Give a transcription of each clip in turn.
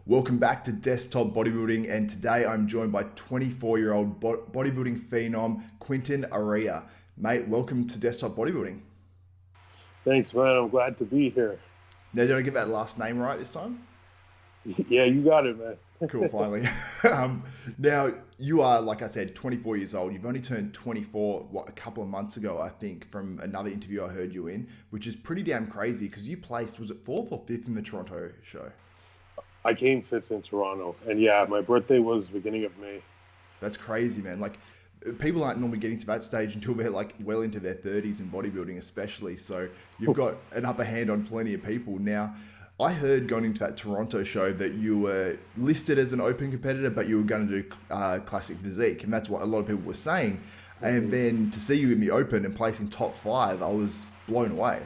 Welcome back to Desktop Bodybuilding, and today I'm joined by 24-year-old bodybuilding phenom Quinton Eriya. Mate, welcome to Desktop Bodybuilding. Thanks, man. I'm glad to be here. Now, did I get that last name right this time? Yeah, you got it, man. Cool, finally. Now, you are, like I said, 24 years old. You've only turned 24, a couple of months ago, I think, from another interview I heard you in, which is pretty damn crazy because you placed, was it 4th or 5th in the Toronto show? I came 5th in Toronto, and yeah, my birthday was the beginning of May. That's crazy, man. Like, people aren't normally getting to that stage until they're like well into their 30s in bodybuilding, especially. So you've got an upper hand on plenty of people. Now, I heard going into that Toronto show that you were listed as an open competitor, but you were going to do classic physique, and that's what a lot of people were saying. And then to see you in the open and placing top 5, I was blown away.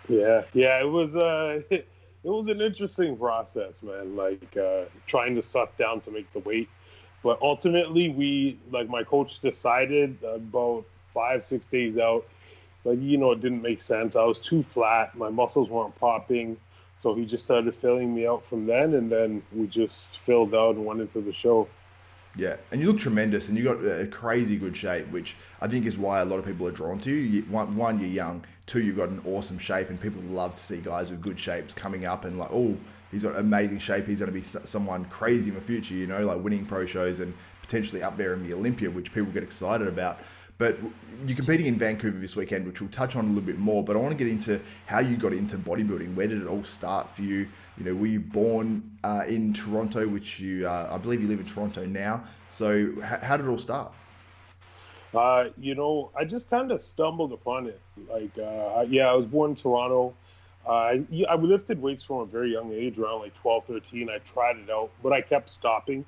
Yeah, it was it was an interesting process, man. Like trying to suck down to make the weight, but ultimately my coach decided about 5-6 days out, it didn't make sense. I was too flat. My muscles weren't popping. So he just started filling me out from then, and then we just filled out and went into the show. Yeah, and you look tremendous, and you got a crazy good shape, which I think is why a lot of people are drawn to you. One, you're young. 2, you've got an awesome shape, and people love to see guys with good shapes coming up and like, oh, he's got amazing shape. He's going to be someone crazy in the future, like winning pro shows and potentially up there in the Olympia, which people get excited about. But you're competing in Vancouver this weekend, which we'll touch on a little bit more. But I want to get into how you got into bodybuilding. Where did it all start for you? Were you born in Toronto, which I believe you live in Toronto now. So how did it all start? I just kind of stumbled upon it. I was born in Toronto. I lifted weights from a very young age, around like 12, 13. I tried it out, but I kept stopping.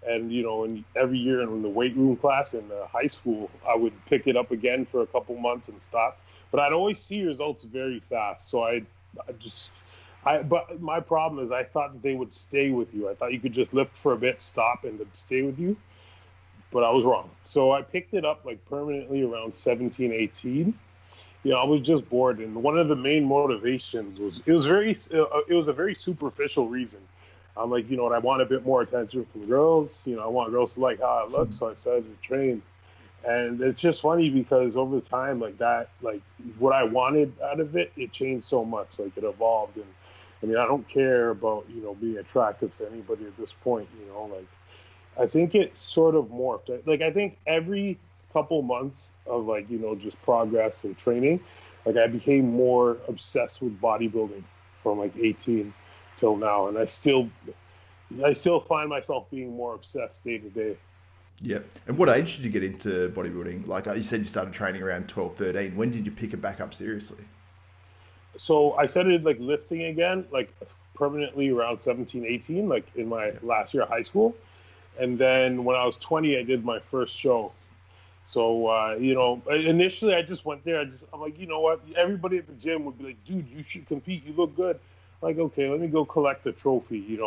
And, and every year in the weight room class in high school, I would pick it up again for a couple months and stop. But I'd always see results very fast. So but my problem is I thought that they would stay with you. I thought you could just lift for a bit, stop, and then stay with you. But I was wrong. So I picked it up permanently around 17, 18. I was just bored. And one of the main motivations it was a very superficial reason. I'm like, I want a bit more attention from girls. I want girls to like how I look. So I started to train. And it's just funny because over time, what I wanted out of it, it changed so much. It evolved. And I don't care about, being attractive to anybody at this point, I think it sort of morphed. I think every couple months of just progress and training, I became more obsessed with bodybuilding from 18 till now, and I still find myself being more obsessed day to day. Yeah. And what age did you get into bodybuilding? Like you said, you started training around 12, 13. When did you pick it back up seriously? So I started lifting again, permanently around 17, 18, in my last year of high school. And then when I was 20, I did my first show. So, initially I just went there. I'm like, you know what? Everybody at the gym would be like, dude, you should compete. You look good. I'm like, okay, let me go collect a trophy.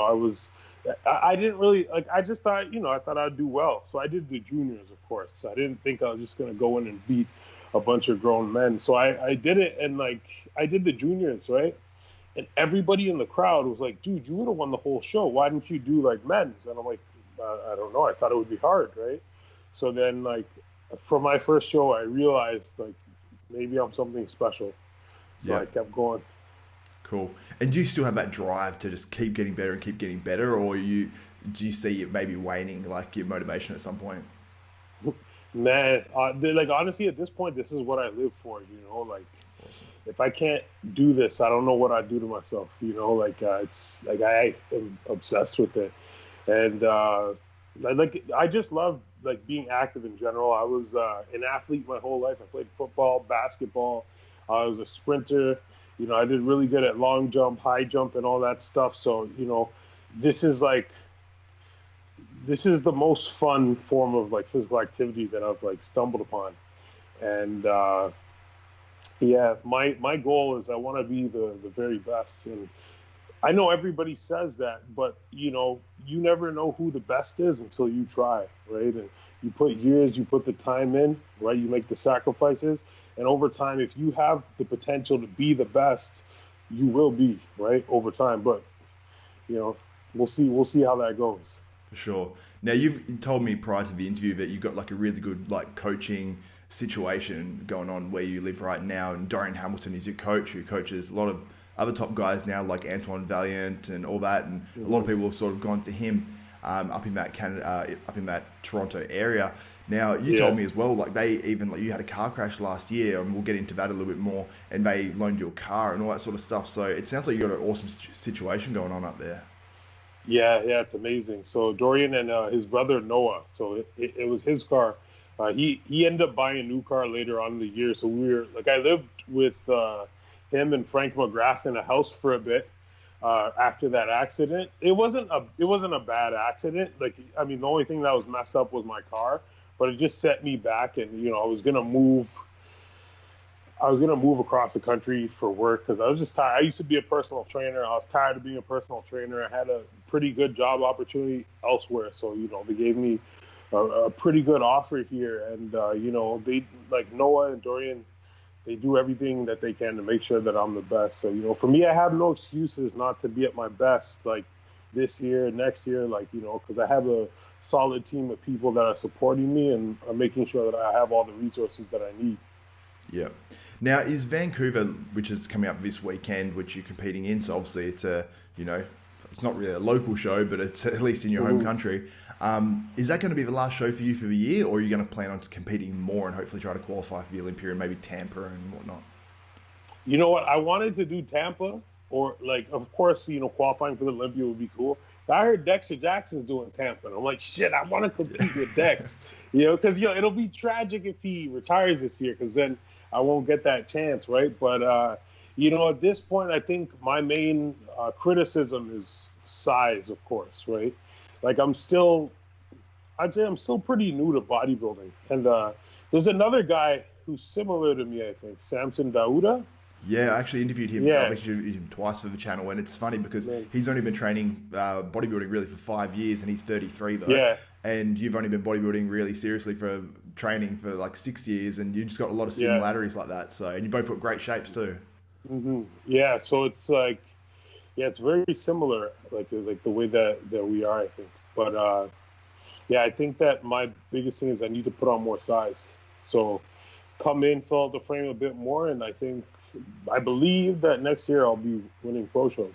I didn't really, I just thought, I thought I'd do well. So I did the juniors, of course. So I didn't think I was just going to go in and beat a bunch of grown men. So I did it, and I did the juniors, right? And everybody in the crowd was like, dude, you would have won the whole show. Why didn't you do men's? And I'm like, I don't know. I thought it would be hard, right? So then for my first show, I realized maybe I'm something special. So I kept going. Cool. And do you still have that drive to just keep getting better and keep getting better, or do you see it maybe waning, your motivation at some point? Man, honestly, at this point, this is what I live for. Awesome. If I can't do this, I don't know what I'd do to myself. It's I am obsessed with it, and I just love being active in general. I was an athlete my whole life. I played football, basketball. I was a sprinter. I did really good at long jump, high jump, and all that stuff. So, this is the most fun form of physical activity that I've stumbled upon. And my goal is I want to be the very best. And I know everybody says that, but you never know who the best is until you try, right? And you put years, you put the time in, right? You make the sacrifices. And over time, if you have the potential to be the best, you will be, right, over time. But, We'll see how that goes. For sure. Now, you told me prior to the interview that you've got like a really good like coaching situation going on where you live right now, and Dorian Hamilton is your coach, who coaches a lot of other top guys now, like Antoine Valiant and all that, and a lot of people have sort of gone to him up in that Canada, up in that Toronto area. Now, you told me as well, like they even like you had a car crash last year, and we'll get into that a little bit more. And they loaned you a car and all that sort of stuff. So it sounds like you got an awesome situation going on up there. Yeah, it's amazing. So Dorian and his brother Noah. So it was his car. He ended up buying a new car later on in the year. So we were like, I lived with him and Frank McGrath in a house for a bit after that accident. It wasn't a bad accident. Like, I mean, the only thing that was messed up was my car, but it just set me back. And I was gonna move across the country for work because I was just tired. I used to be a personal trainer. I was tired of being a personal trainer. I had a pretty good job opportunity elsewhere. So, they gave me a pretty good offer here. And, they, like Noah and Dorian, they do everything that they can to make sure that I'm the best. So, for me, I have no excuses not to be at my best, like this year, next year, like, because I have a solid team of people that are supporting me and are making sure that I have all the resources that I need. Yeah. Now, is Vancouver, which is coming up this weekend, which you're competing in, so obviously it's it's not really a local show, but it's at least in your home country. Is that going to be the last show for you for the year, or are you going to plan on competing more and hopefully try to qualify for the Olympia and maybe Tampa and whatnot? You know what? I wanted to do Tampa, or like, of course, qualifying for the Olympia would be cool. But I heard Dexter Jackson's doing Tampa, and I'm like, shit, I want to compete with Dex, because it'll be tragic if he retires this year, because then I won't get that chance, right? But at this point, I think my main criticism is size, of course, right? Like I'd say I'm still pretty new to bodybuilding, and there's another guy who's similar to me, I think, Samson Dauda. Yeah, I actually interviewed him. Yeah. I've actually interviewed him twice for the channel, and it's funny because he's only been training bodybuilding really for 5 years, and he's 33 though. Yeah. And you've only been bodybuilding really seriously for training for like 6 years, and you just got a lot of similarities like that. So, and you both got great shapes too. Mm-hmm. Yeah, so it's like, it's very similar, like the way that we are, I think. But I think that my biggest thing is I need to put on more size. So come in, fill out the frame a bit more, and I believe that next year I'll be winning pro shows.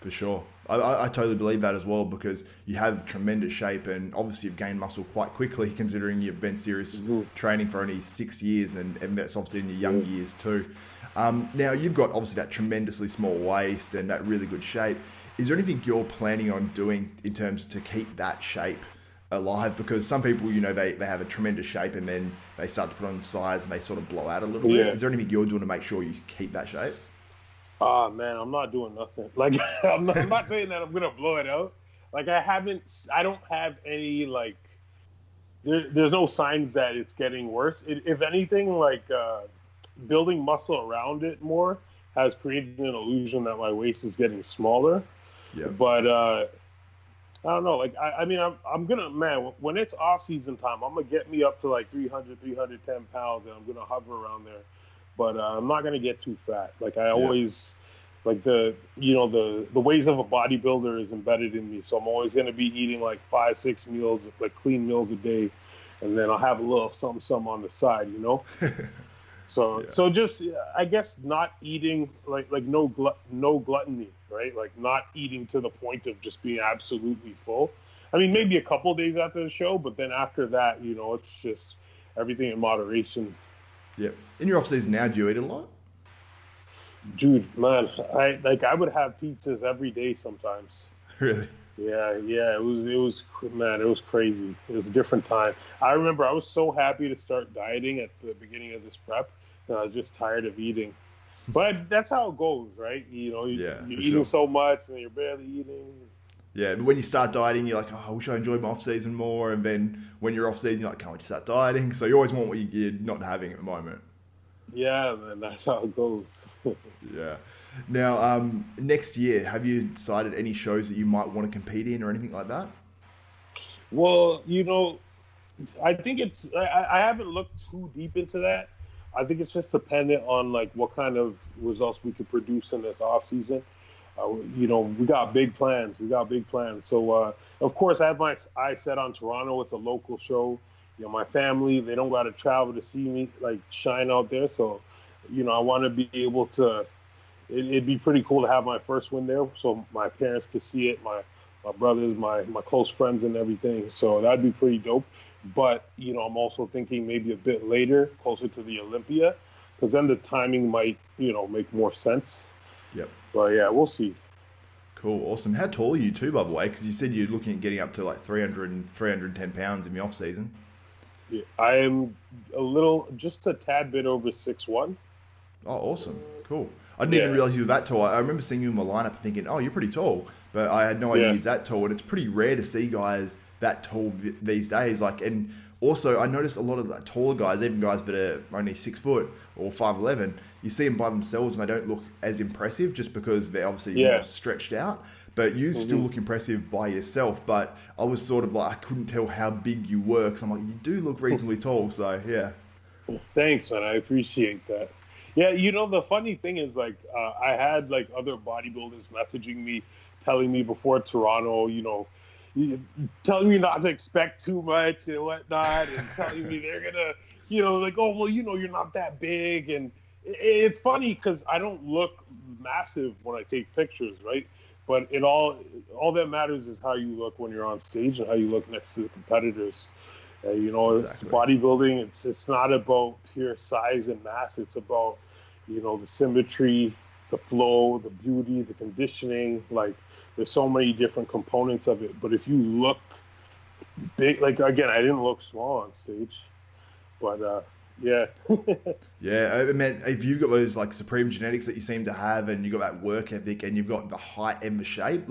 For sure. I totally believe that as well, because you have tremendous shape, and obviously you've gained muscle quite quickly considering you've been serious training for only 6 years, and that's obviously in your young years too. Now, you've got obviously that tremendously small waist and that really good shape. Is there anything you're planning on doing in terms to keep that shape alive? Because some people, they have a tremendous shape and then they start to put on size and they sort of blow out a little bit. Is there anything you're doing to make sure you keep that shape? Man, I'm not doing nothing. Like, I'm not saying that I'm gonna blow it out. Like, I don't have any, like, there's no signs that it's getting worse. If anything, like, building muscle around it more has created an illusion that my waist is getting smaller. Yeah. But I don't know. Like, I mean, I'm gonna, man, when it's off season time, I'm gonna get me up to like 300, 310 pounds, and I'm gonna hover around there. But I'm not gonna get too fat. Like I always, like the ways of a bodybuilder is embedded in me. So I'm always gonna be eating like 5-6 meals, like clean meals a day, and then I'll have a little something on the side, So just, I guess, not eating like no gluttony, right? Like not eating to the point of just being absolutely full. I mean, maybe a couple days after the show, but then after that, it's just everything in moderation. Yeah. In your off season now, do you eat a lot? Dude, man, I would have pizzas every day sometimes. Really? Yeah. It was crazy. It was a different time. I remember I was so happy to start dieting at the beginning of this prep, and I was just tired of eating. But that's how it goes, right? You're eating so much and you're barely eating. Yeah, but when you start dieting, you're like, oh, I wish I enjoyed my off season more. And then when you're off season, you're like, can't wait to start dieting. So you always want what you're not having at the moment. Yeah, man, that's how it goes. Yeah. Now, next year, have you decided any shows that you might want to compete in or anything like that? Well, I think I haven't looked too deep into that. I think it's just dependent on like what kind of results we could produce in this off season. We got big plans. We got big plans. So, of course, I have my eyes set on Toronto. It's a local show. My family, they don't got to travel to see me like shine out there. So, I want to be able to. It'd be pretty cool to have my first win there, so my parents could see it. My brothers, my close friends, and everything. So that'd be pretty dope. But I'm also thinking maybe a bit later, closer to the Olympia, because then the timing might make more sense. Yep. But yeah, we'll see. Cool, awesome. How tall are you too, by the way? Because you said you're looking at getting up to like 300 and 310 pounds in the off season. Yeah, I am just a tad bit over 6'1". Oh, awesome. Cool. I didn't even realize you were that tall. I remember seeing you in the lineup and thinking, oh, you're pretty tall. But I had no idea he's that tall. And it's pretty rare to see guys that tall these days. And also, I noticed a lot of the taller guys, even guys that are only 6 foot or 5'11", you see them by themselves and they don't look as impressive just because they're obviously more stretched out. But you still look impressive by yourself. But I was sort of like, I couldn't tell how big you were because I'm like, you do look reasonably tall. So, yeah. Thanks, man. I appreciate that. Yeah, the funny thing is, I had, other bodybuilders messaging me, telling me before Toronto, telling me not to expect too much and whatnot, and telling me they're going to, oh, well, you're not that big. And it's funny because I don't look massive when I take pictures, right? But all that matters is how you look when you're on stage and how you look next to the competitors. It's bodybuilding. It's not about pure size and mass. It's about, the symmetry, the flow, the beauty, the conditioning. There's so many different components of it. But if you look big, again, I didn't look small on stage, but yeah. Yeah, I mean, if you've got those supreme genetics that you seem to have, and you've got that work ethic, and you've got the height and the shape,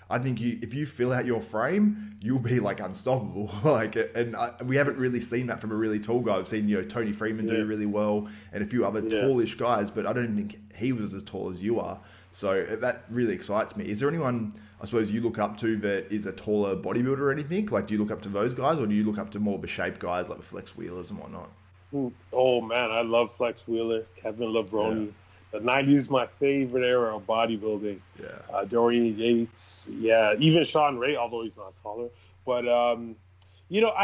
I think if you fill out your frame, you'll be unstoppable. We haven't really seen that from a really tall guy. I've seen Tony Freeman do really well, and a few other tallish guys, but I don't think he was as tall as you are. So that really excites me. Is there anyone I suppose you look up to that is a taller bodybuilder or anything? Do you look up to those guys, or do you look up to more of the shape guys like the Flex Wheelers and whatnot? Oh man, I love Flex Wheeler, Kevin Levrone. Yeah. The 90s is my favorite era of bodybuilding. Yeah. Dorian Yates. Yeah. Even Sean Ray, although he's not taller. But, I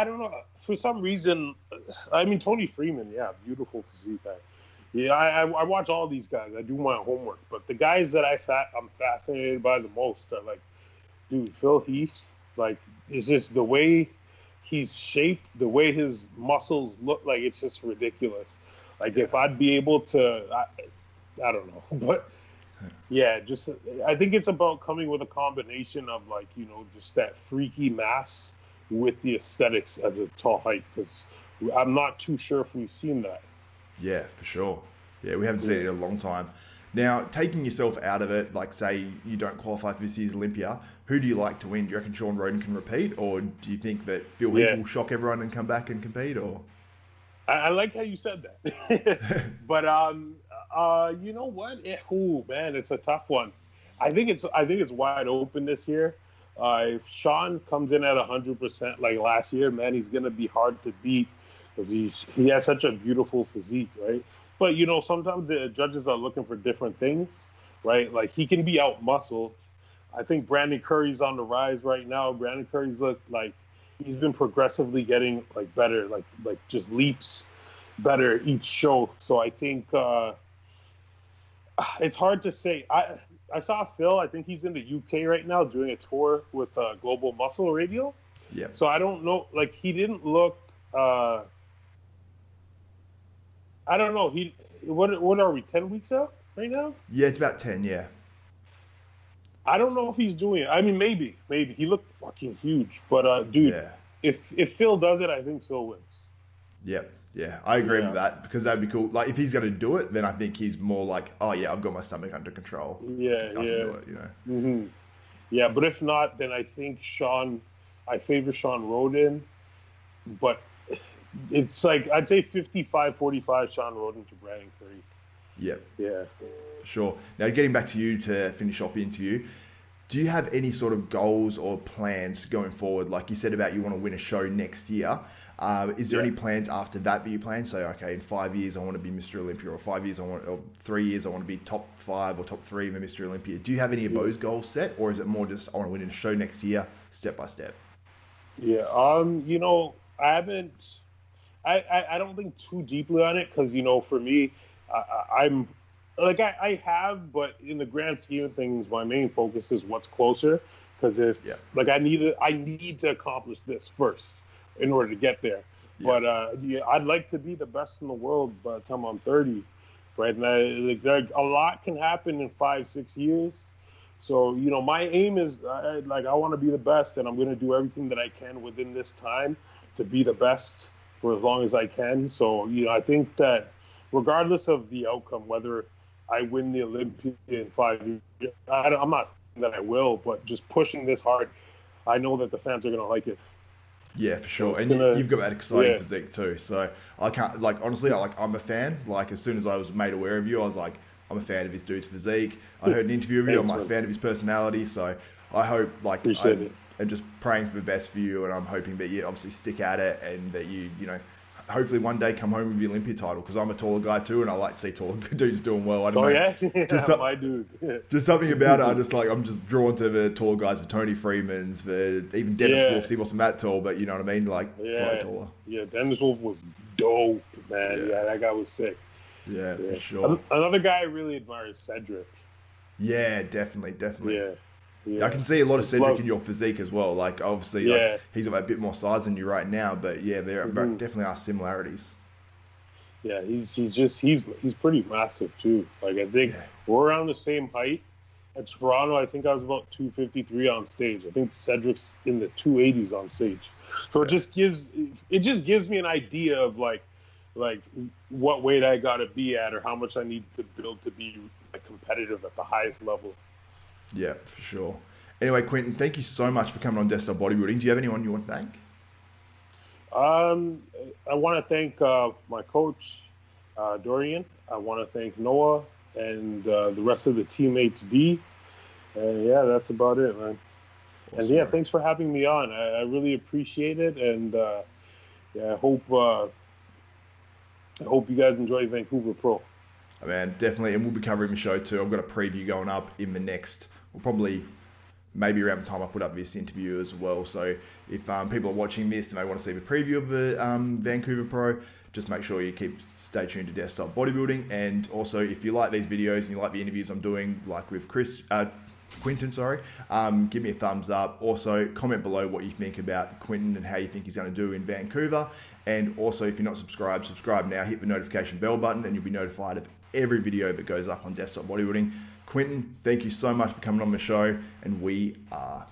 don't know. For some reason, Tony Freeman, beautiful physique. I watch all these guys. I do my homework. But the guys that I'm fascinated by the most are dude, Phil Heath. It's just the way he's shaped, the way his muscles look, it's just ridiculous. If I'd be able to... I don't know, but yeah, I think it's about coming with a combination of just that freaky mass with the aesthetics at a tall height, because I'm not too sure if we've seen that. Yeah, for sure. Yeah, we haven't seen it in a long time. Now, taking yourself out of it, say you don't qualify for this year's Olympia, who do you like to win? Do you reckon Sean Roden can repeat, or do you think that Phil Heath will shock everyone and come back and compete? Or I like how you said that, but you know what? Man, it's a tough one. I think it's wide open this year. If Sean comes in at 100% like last year, man, he's gonna be hard to beat because he has such a beautiful physique, right? But sometimes the judges are looking for different things, right? He can be out muscled. I think Brandon Curry's on the rise right now. Brandon Curry's look he's been progressively getting better, just leaps better each show. So I think it's hard to say. I saw Phil. I think he's in the UK right now doing a tour with Global Muscle Radio. Yeah. So I don't know. He didn't look. I don't know. What are we? 10 weeks out right now? Yeah, it's about 10. Yeah. I don't know if he's doing it. Maybe he looked fucking huge. But dude, if Phil does it, I think Phil wins. Yep. Yeah, I agree with that, because that'd be cool. If he's going to do it, then I think he's more oh yeah, I've got my stomach under control. Yeah, I can do it, Mm-hmm. Yeah, but if not, then I think I favor Sean Roden, but it's I'd say 55-45 Sean Roden to Brandon Curry. Yep. Yeah. Sure. Now, getting back to you to finish off the interview, Do you have any sort of goals or plans going forward? Like you said about you want to win a show next year. Is there any plans after that you plan? Say, okay, in 5 years I want to be Mr. Olympia, or 5 years or 3 years I want to be top 5 or top 3 of Mr. Olympia. Do you have any of those goals set, or is it more just I want to win a show next year, step by step? Yeah. You know, I haven't. I don't think too deeply on it because, you know, for me, I'm like I have, but in the grand scheme of things, my main focus is what's closer. Because like I need to accomplish this first in order to get there. Yeah. But I'd like to be the best in the world by the time I'm 30, right? And a lot can happen in 5-6 years. So, you know, my aim is I want to be the best, and I'm going to do everything that I can within this time to be the best for as long as I can. So, you know, I think that regardless of the outcome, whether I win the Olympia in 5 years, I'm not saying that I will, but just pushing this hard, I know that the fans are going to like it. Yeah, for sure. And you've got that exciting physique too. So I can't, like, honestly, I'm a fan. Like, as soon as I was made aware of you, I was like, I'm a fan of this dude's physique. I heard an interview of you. I'm a fan of his personality. So I hope, like, I'm just praying for the best for you, and I'm hoping that you obviously stick at it, and that you know, hopefully one day come home with the Olympia title, because I'm a taller guy too, and I like to see taller dudes doing well. I don't know. Yeah, my dude. Just something about it. I'm just drawn to the tall guys, for Tony Freeman's, for even Dennis Wolf. He wasn't that tall, but you know what I mean, like slightly taller. Yeah, Dennis Wolf was dope, man. Yeah, that guy was sick. Yeah, for sure. Another guy I really admire is Cedric. Yeah, definitely. Yeah. I can see a lot of Cedric in your physique as well. Like, obviously, like, he's got a bit more size than you right now, but yeah, there definitely are similarities. Yeah, he's pretty massive too. Like, I think we're around the same height. At Toronto, I think I was about 253 on stage. I think Cedric's in the 280s on stage. So it just gives me an idea of like what weight I got to be at, or how much I need to build to be competitive at the highest level. Yeah, for sure. Anyway, Quinton, thank you so much for coming on Desktop Bodybuilding. Do you have anyone you want to thank? I want to thank my coach, Dorian. I want to thank Noah and the rest of the teammates, D. And yeah, that's about it, man. Awesome. And yeah, thanks for having me on. I really appreciate it. And I hope you guys enjoy Vancouver Pro. Man, definitely. And we'll be covering the show too. I've got a preview going up in the next, maybe around the time I put up this interview as well. So if people are watching this and they want to see the preview of the Vancouver Pro, just make sure you stay tuned to Desktop Bodybuilding. And also, if you like these videos and you like the interviews I'm doing, like with Quinton, give me a thumbs up. Also, comment below what you think about Quinton and how you think he's going to do in Vancouver. And also, if you're not subscribed, subscribe now. Hit the notification bell button, and you'll be notified of every video that goes up on Desktop Bodybuilding. Quinton, thank you so much for coming on the show, and we are